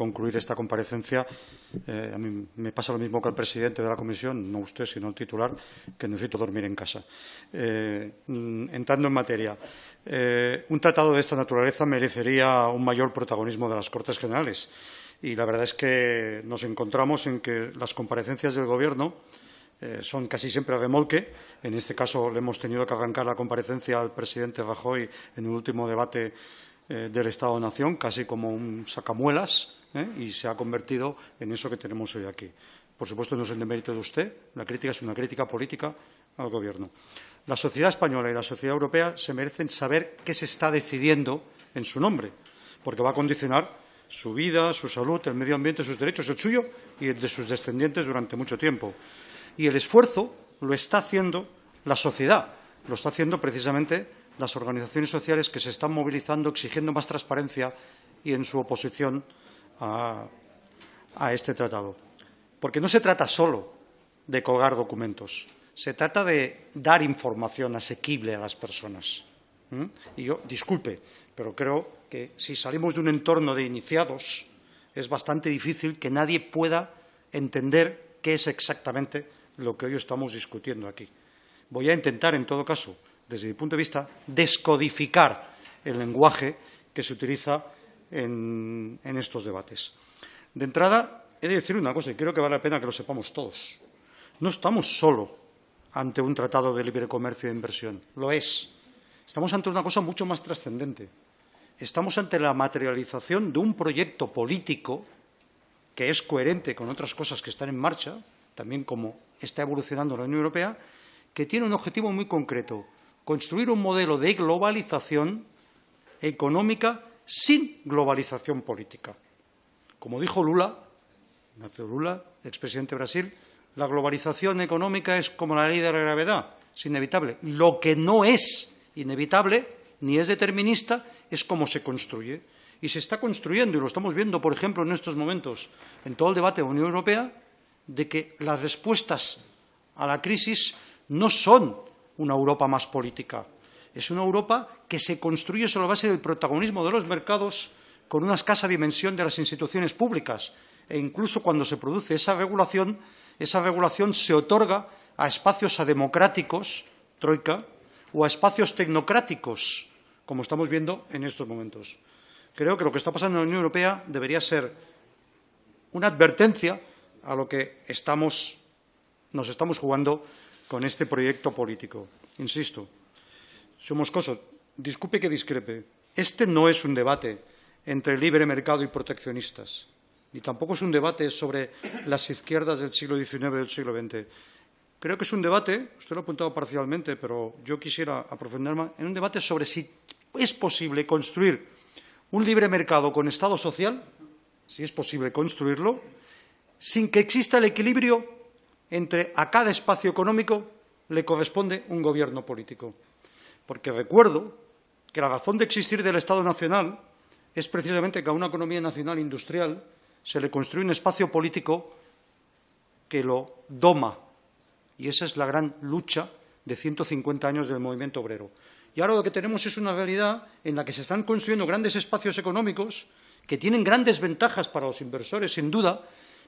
concluir esta comparecencia, a mí me pasa lo mismo que al presidente de la comisión, no usted, sino el titular, que necesito dormir en casa. Entrando en materia, un tratado de esta naturaleza merecería un mayor protagonismo de las Cortes Generales. Y la verdad es que nos encontramos en que las comparecencias del Gobierno son casi siempre a remolque. En este caso le hemos tenido que arrancar la comparecencia al presidente Rajoy en el último debate del Estado-Nación, casi como un sacamuelas, y se ha convertido en eso que tenemos hoy aquí. Por supuesto, no es el demérito de usted, la crítica es una crítica política al Gobierno. La sociedad española y la sociedad europea se merecen saber qué se está decidiendo en su nombre, porque va a condicionar su vida, su salud, el medio ambiente, sus derechos, el suyo y el de sus descendientes durante mucho tiempo. Y el esfuerzo lo está haciendo la sociedad, lo está haciendo precisamente las organizaciones sociales que se están movilizando, exigiendo más transparencia y en su oposición a este tratado. Porque no se trata solo de colgar documentos, se trata de dar información asequible a las personas. Y yo, disculpe, pero creo que si salimos de un entorno de iniciados es bastante difícil que nadie pueda entender qué es exactamente lo que hoy estamos discutiendo aquí. Voy a intentar, en todo caso, desde mi punto de vista, descodificar el lenguaje que se utiliza en estos debates. De entrada, he de decir una cosa, y creo que vale la pena que lo sepamos todos. No estamos solo ante un tratado de libre comercio e inversión, lo es. Estamos ante una cosa mucho más trascendente. Estamos ante la materialización de un proyecto político que es coherente con otras cosas que están en marcha, también como está evolucionando la Unión Europea, que tiene un objetivo muy concreto: construir un modelo de globalización económica sin globalización política. Como dijo Lula, Ignacio Lula, expresidente de Brasil, la globalización económica es como la ley de la gravedad, es inevitable. Lo que no es inevitable ni es determinista es cómo se construye. Y se está construyendo, y lo estamos viendo, por ejemplo, en estos momentos, en todo el debate de la Unión Europea, de que las respuestas a la crisis no son una Europa más política. Es una Europa que se construye sobre la base del protagonismo de los mercados con una escasa dimensión de las instituciones públicas. E incluso cuando se produce esa regulación se otorga a espacios ademocráticos, troika, o a espacios tecnocráticos, como estamos viendo en estos momentos. Creo que lo que está pasando en la Unión Europea debería ser una advertencia a lo que nos estamos jugando con este proyecto político. Insisto, señor Moscoso, disculpe que discrepe. Este no es un debate entre libre mercado y proteccionistas, ni tampoco es un debate sobre las izquierdas del siglo XIX y del siglo XX. Creo que es un debate, usted lo ha apuntado parcialmente, pero yo quisiera aprofundar más, en un debate sobre si es posible construir un libre mercado con Estado social, si es posible construirlo, sin que exista el equilibrio entre a cada espacio económico le corresponde un gobierno político. Porque recuerdo que la razón de existir del Estado nacional es precisamente que a una economía nacional industrial se le construye un espacio político que lo doma. Y esa es la gran lucha de 150 años del movimiento obrero. Y ahora lo que tenemos es una realidad en la que se están construyendo grandes espacios económicos que tienen grandes ventajas para los inversores, sin duda,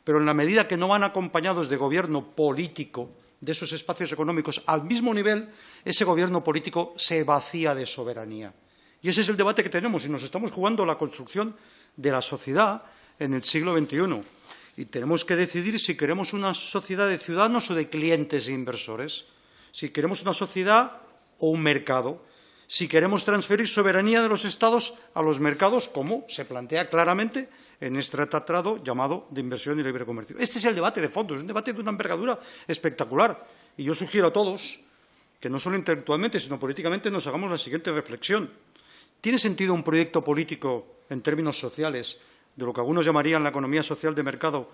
pero en la medida que no van acompañados de gobierno político de esos espacios económicos al mismo nivel, ese gobierno político se vacía de soberanía. Y ese es el debate que tenemos, y nos estamos jugando la construcción de la sociedad en el siglo XXI. Y tenemos que decidir si queremos una sociedad de ciudadanos o de clientes e inversores, si queremos una sociedad o un mercado, si queremos transferir soberanía de los Estados a los mercados, como se plantea claramente en este tratado llamado de inversión y libre comercio. Este es el debate de fondo, es un debate de una envergadura espectacular. Y yo sugiero a todos que no solo intelectualmente, sino políticamente nos hagamos la siguiente reflexión. ¿Tiene sentido un proyecto político en términos sociales, de lo que algunos llamarían la economía social de mercado,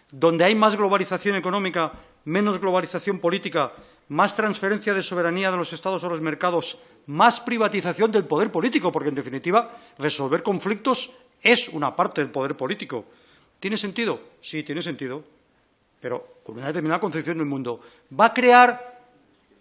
donde hay más globalización económica, menos globalización política, más transferencia de soberanía de los Estados a los mercados, más privatización del poder político? Porque, en definitiva, resolver conflictos es una parte del poder político. ¿Tiene sentido? Sí, tiene sentido, pero con una determinada concepción del mundo. ¿Va a crear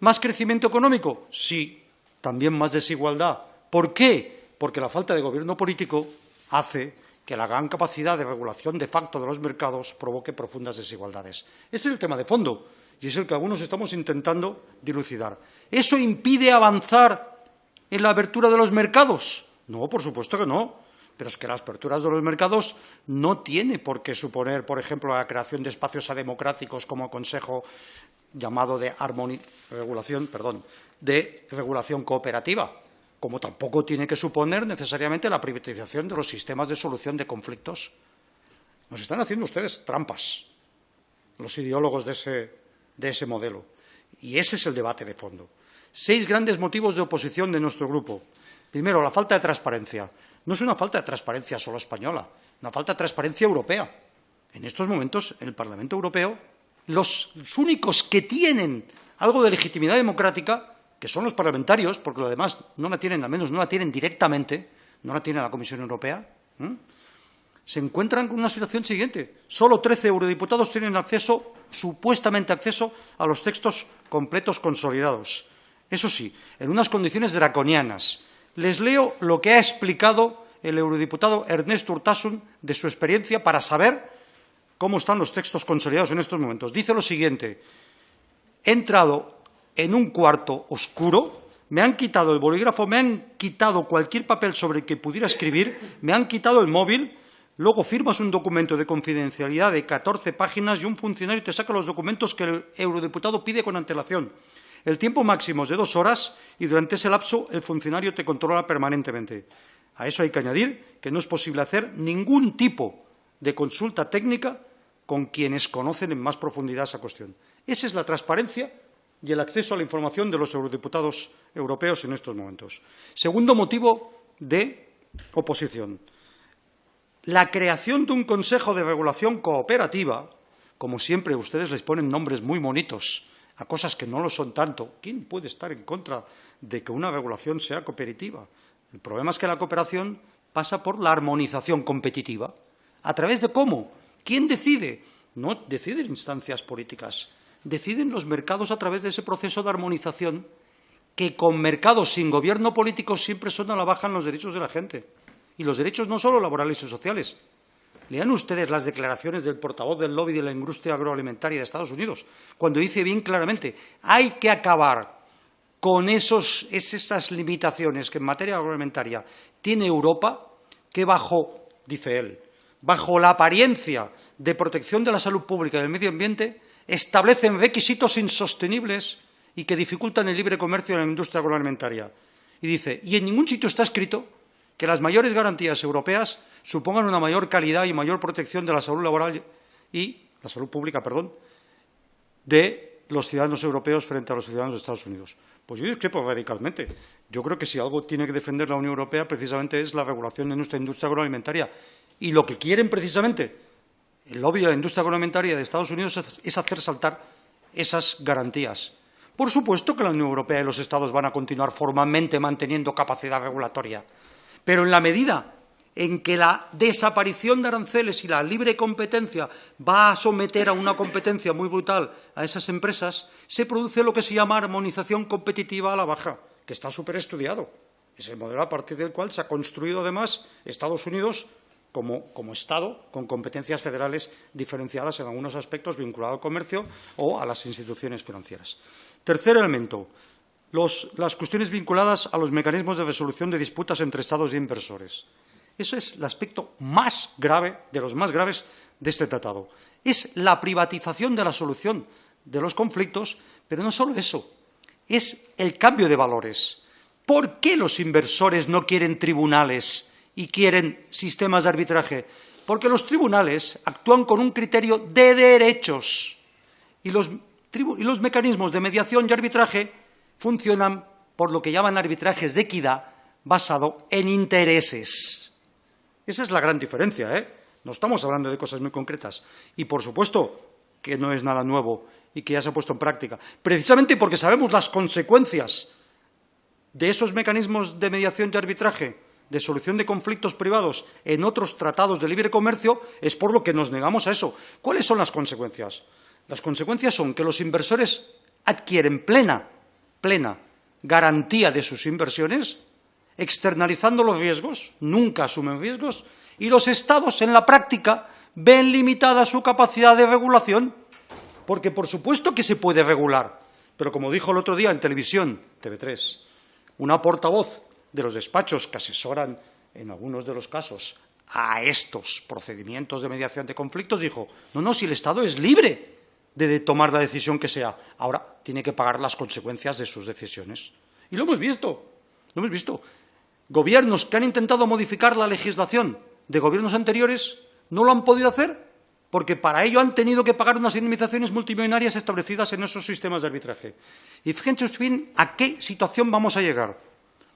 más crecimiento económico? Sí, también más desigualdad. ¿Por qué? Porque la falta de gobierno político hace que la gran capacidad de regulación de facto de los mercados provoque profundas desigualdades. Ese es el tema de fondo y es el que algunos estamos intentando dilucidar. ¿Eso impide avanzar en la apertura de los mercados? No, por supuesto que no. Pero es que las aperturas de los mercados no tiene por qué suponer, por ejemplo, la creación de espacios ademocráticos como Consejo llamado de regulación cooperativa, como tampoco tiene que suponer necesariamente la privatización de los sistemas de solución de conflictos. Nos están haciendo ustedes trampas, los ideólogos de ese modelo. Y ese es el debate de fondo. 6 grandes motivos de oposición de nuestro grupo. Primero, la falta de transparencia. No es una falta de transparencia solo española, una falta de transparencia europea. En estos momentos, en el Parlamento Europeo, los únicos que tienen algo de legitimidad democrática, que son los parlamentarios, porque lo demás no la tienen, al menos no la tienen directamente, no la tiene la Comisión Europea, se encuentran con una situación siguiente. Solo 13 eurodiputados tienen acceso, supuestamente acceso, a los textos completos consolidados. Eso sí, en unas condiciones draconianas. Les leo lo que ha explicado el eurodiputado Ernest Urtasun de su experiencia para saber cómo están los textos consolidados en estos momentos. Dice lo siguiente: he entrado en un cuarto oscuro, me han quitado el bolígrafo, me han quitado cualquier papel sobre el que pudiera escribir, me han quitado el móvil, luego firmas un documento de confidencialidad de 14 páginas y un funcionario te saca los documentos que el eurodiputado pide con antelación. El tiempo máximo es de 2 horas y durante ese lapso el funcionario te controla permanentemente. A eso hay que añadir que no es posible hacer ningún tipo de consulta técnica con quienes conocen en más profundidad esa cuestión. Esa es la transparencia y el acceso a la información de los eurodiputados europeos en estos momentos. Segundo motivo de oposición. La creación de un Consejo de Regulación Cooperativa, como siempre ustedes les ponen nombres muy bonitos a cosas que no lo son tanto. ¿Quién puede estar en contra de que una regulación sea cooperativa? El problema es que la cooperación pasa por la armonización competitiva. ¿A través de cómo? ¿Quién decide? No deciden instancias políticas, deciden los mercados a través de ese proceso de armonización que con mercados sin gobierno político siempre son a la baja en los derechos de la gente. Y los derechos no solo laborales y sociales. Lean ustedes las declaraciones del portavoz del lobby de la industria agroalimentaria de Estados Unidos, cuando dice bien claramente hay que acabar con esas limitaciones que en materia agroalimentaria tiene Europa, que dice él, bajo la apariencia de protección de la salud pública y del medio ambiente, establecen requisitos insostenibles y que dificultan el libre comercio en la industria agroalimentaria. Y dice, y en ningún sitio está escrito que las mayores garantías europeas supongan una mayor calidad y mayor protección de la salud laboral y la salud pública, de los ciudadanos europeos frente a los ciudadanos de Estados Unidos. Pues yo discrepo radicalmente. Yo creo que si algo tiene que defender la Unión Europea precisamente es la regulación de nuestra industria agroalimentaria. Y lo que quieren precisamente el lobby de la industria agroalimentaria de Estados Unidos es hacer saltar esas garantías. Por supuesto que la Unión Europea y los Estados van a continuar formalmente manteniendo capacidad regulatoria, pero en la medida en que la desaparición de aranceles y la libre competencia va a someter a una competencia muy brutal a esas empresas, se produce lo que se llama armonización competitiva a la baja, que está súper estudiado. Es el modelo a partir del cual se ha construido además Estados Unidos como Estado con competencias federales diferenciadas en algunos aspectos vinculados al comercio o a las instituciones financieras. Tercer elemento. Las cuestiones vinculadas a los mecanismos de resolución de disputas entre Estados y inversores. Ese es el aspecto más grave, de los más graves de este tratado. Es la privatización de la solución de los conflictos, pero no solo eso, es el cambio de valores. ¿Por qué los inversores no quieren tribunales y quieren sistemas de arbitraje? Porque los tribunales actúan con un criterio de derechos y los mecanismos de mediación y arbitraje funcionan por lo que llaman arbitrajes de equidad basado en intereses. Esa es la gran diferencia, ¿eh? No estamos hablando de cosas muy concretas. Y, por supuesto, que no es nada nuevo y que ya se ha puesto en práctica. Precisamente porque sabemos las consecuencias de esos mecanismos de mediación y arbitraje, de solución de conflictos privados en otros tratados de libre comercio, es por lo que nos negamos a eso. ¿Cuáles son las consecuencias? Las consecuencias son que los inversores adquieren plena garantía de sus inversiones, externalizando los riesgos, nunca asumen riesgos, Y los Estados, en la práctica, ven limitada su capacidad de regulación, porque por supuesto que se puede regular, pero como dijo el otro día en televisión, TV3, una portavoz de los despachos que asesoran en algunos de los casos a estos procedimientos de mediación de conflictos, dijo, no, si el Estado es libre de tomar la decisión que sea, ahora tiene que pagar las consecuencias de sus decisiones. Y lo hemos visto. Gobiernos que han intentado modificar la legislación de gobiernos anteriores no lo han podido hacer porque para ello han tenido que pagar unas indemnizaciones multimillonarias establecidas en esos sistemas de arbitraje. Y fíjense bien a qué situación vamos a llegar.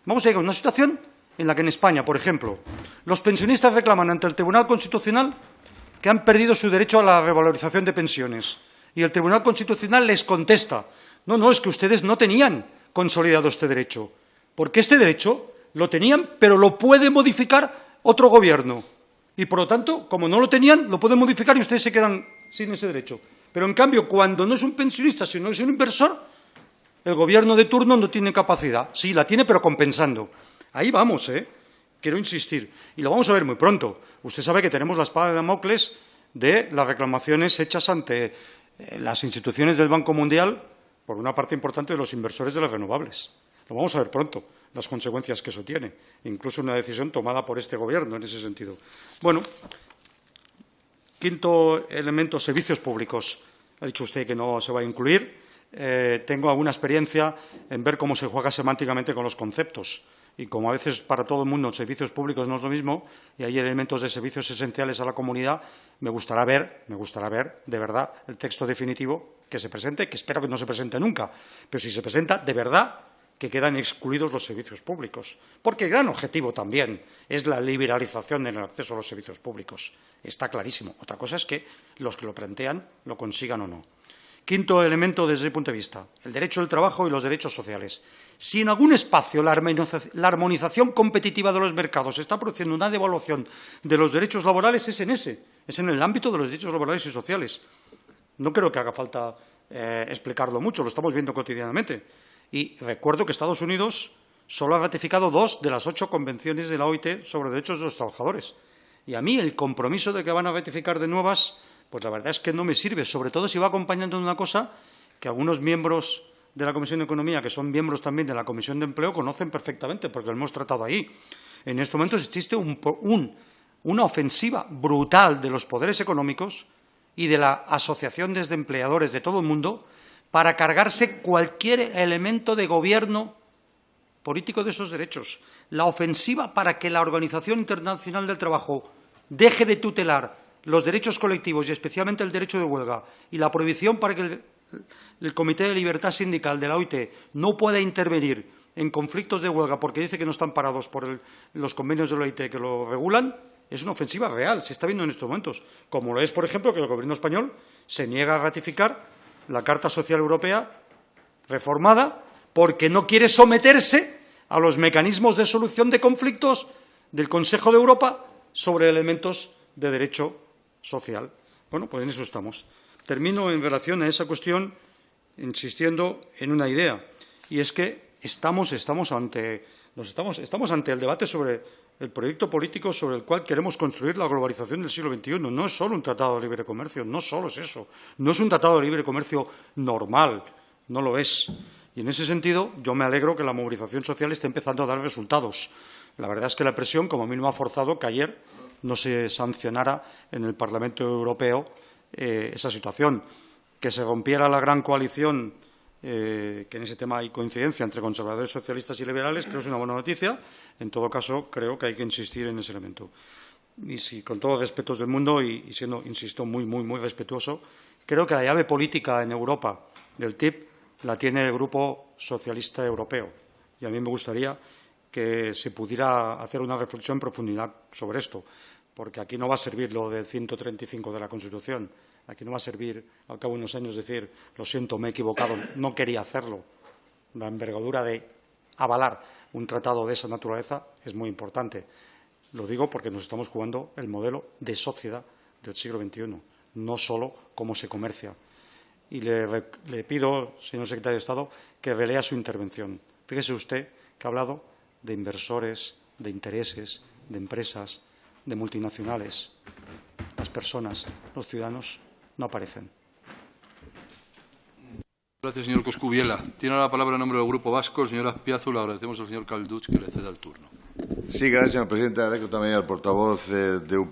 Vamos a llegar a una situación en la que en España, por ejemplo, los pensionistas reclaman ante el Tribunal Constitucional que han perdido su derecho a la revalorización de pensiones. Y el Tribunal Constitucional les contesta, no, es que ustedes no tenían consolidado este derecho, porque este derecho lo tenían, pero lo puede modificar otro gobierno. Y, por lo tanto, como no lo tenían, lo pueden modificar y ustedes se quedan sin ese derecho. Pero, en cambio, cuando no es un pensionista, sino es un inversor, el gobierno de turno no tiene capacidad. Sí, la tiene, pero compensando. Ahí vamos, quiero insistir. Y lo vamos a ver muy pronto. Usted sabe que tenemos la espada de Damocles de las reclamaciones hechas ante las instituciones del Banco Mundial por una parte importante de los inversores de las renovables. Lo vamos a ver pronto, las consecuencias que eso tiene, incluso una decisión tomada por este Gobierno en ese sentido. Bueno, quinto elemento, servicios públicos. Ha dicho usted que no se va a incluir. Tengo alguna experiencia en ver cómo se juega semánticamente con los conceptos. Y como a veces para todo el mundo servicios públicos no es lo mismo y hay elementos de servicios esenciales a la comunidad, me gustará ver, de verdad, el texto definitivo que se presente, que espero que no se presente nunca, pero si se presenta, de verdad, que quedan excluidos los servicios públicos. Porque el gran objetivo también es la liberalización en el acceso a los servicios públicos. Está clarísimo. Otra cosa es que los que lo plantean lo consigan o no. Quinto elemento desde el punto de vista, el derecho del trabajo y los derechos sociales. Si en algún espacio la armonización competitiva de los mercados está produciendo una devaluación de los derechos laborales, es en el ámbito de los derechos laborales y sociales. No creo que haga falta explicarlo mucho, lo estamos viendo cotidianamente. Y recuerdo que Estados Unidos solo ha ratificado 2 de las 8 convenciones de la OIT sobre derechos de los trabajadores. Y a mí el compromiso de que van a ratificar de nuevas, pues la verdad es que no me sirve, sobre todo si va acompañando de una cosa que algunos miembros de la Comisión de Economía, que son miembros también de la Comisión de Empleo, conocen perfectamente, porque lo hemos tratado ahí. En estos momentos existe una ofensiva brutal de los poderes económicos y de las asociaciones de empleadores de todo el mundo para cargarse cualquier elemento de gobierno político de esos derechos. La ofensiva para que la Organización Internacional del Trabajo deje de tutelar los derechos colectivos y especialmente el derecho de huelga y la prohibición para que el Comité de Libertad Sindical de la OIT no pueda intervenir en conflictos de huelga porque dice que no están parados por los convenios de la OIT que lo regulan, es una ofensiva real, se está viendo en estos momentos. Como lo es, por ejemplo, que el Gobierno español se niega a ratificar la Carta Social Europea reformada porque no quiere someterse a los mecanismos de solución de conflictos del Consejo de Europa sobre elementos de derecho social. Bueno, pues en eso estamos. Termino en relación a esa cuestión insistiendo en una idea, y es que estamos ante el debate sobre el proyecto político sobre el cual queremos construir la globalización del siglo XXI. No es solo un tratado de libre comercio, no solo es eso. No es un tratado de libre comercio normal, no lo es. Y en ese sentido, yo me alegro que la movilización social esté empezando a dar resultados. La verdad es que la presión, como mínimo, ha forzado que ayer no se sancionara en el Parlamento Europeo esa situación. Que se rompiera la gran coalición, que en ese tema hay coincidencia entre conservadores, socialistas y liberales, creo que es una buena noticia. En todo caso, creo que hay que insistir en ese elemento. Y si, con todos los respetos del mundo, y siendo, insisto, muy respetuoso, creo que la llave política en Europa del TIP la tiene el Grupo Socialista Europeo. Y a mí me gustaría que se pudiera hacer una reflexión en profundidad sobre esto, porque aquí no va a servir lo del 135 de la Constitución. Aquí no va a servir, al cabo de unos años, decir, lo siento, me he equivocado, no quería hacerlo. La envergadura de avalar un tratado de esa naturaleza es muy importante. Lo digo porque nos estamos jugando el modelo de sociedad del siglo XXI, no solo cómo se comercia. Y le pido, señor secretario de Estado, que relea su intervención. Fíjese usted que ha hablado de inversores, de intereses, de empresas. de multinacionales, las personas, los ciudadanos, no aparecen. Gracias, señor Coscubiela. Tiene la palabra en nombre del Grupo Vasco el señor Azpiazu. Le agradecemos al señor Calduch que le ceda el turno. Sí, gracias, señor presidente. Agradezco también al portavoz de UP